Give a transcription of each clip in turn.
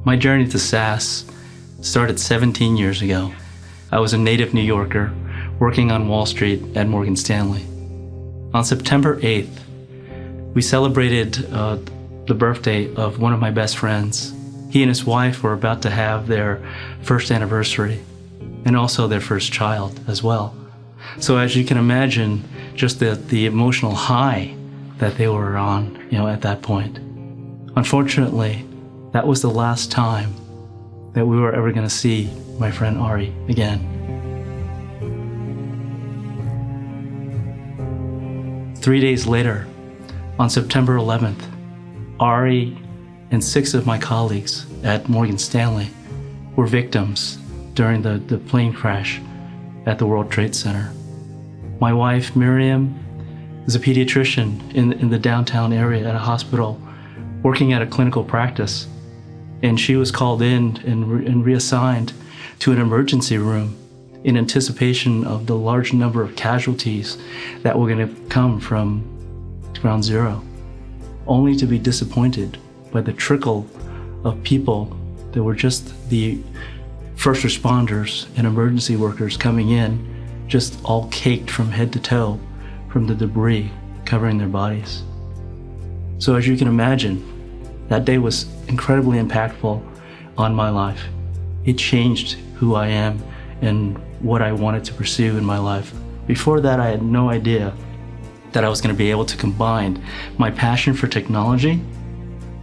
My journey to SAS started 17 years ago. I was a native New Yorker working on Wall Street at Morgan Stanley. On September 8th, we celebrated the birthday of one of my best friends. He and his wife were about to have their first anniversary and also their first child as well. So as you can imagine, just the emotional high that they were on, at that point. Unfortunately, that was the last time that we were ever going to see my friend Ari again. 3 days later, on September 11th, Ari and 6 of my colleagues at Morgan Stanley were victims during the plane crash at the World Trade Center. My wife, Miriam, is a pediatrician in the downtown area at a hospital working at a clinical practice. And she was called in and reassigned to an emergency room in anticipation of the large number of casualties that were going to come from ground zero, only to be disappointed by the trickle of people that were just the first responders and emergency workers coming in, just all caked from head to toe from the debris covering their bodies. So as you can imagine, that day was incredibly impactful on my life. It changed who I am and what I wanted to pursue in my life. Before that, I had no idea that I was going to be able to combine my passion for technology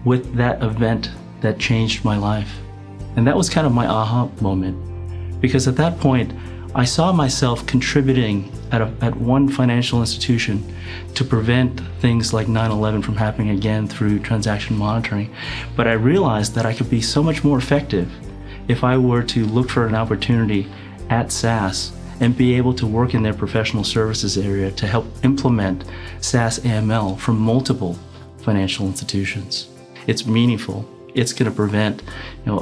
with that event that changed my life. And that was kind of my aha moment, because at that point, I saw myself contributing at one financial institution to prevent things like 9/11 from happening again through transaction monitoring. But I realized that I could be so much more effective if I were to look for an opportunity at SAS and be able to work in their professional services area to help implement SAS AML for multiple financial institutions. It's meaningful. It's going to prevent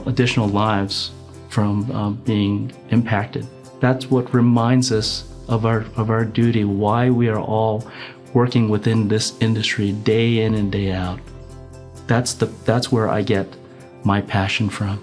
additional lives from being impacted. That's what reminds us of our duty, why we are all working within this industry day in and day out. That's where I get my passion from.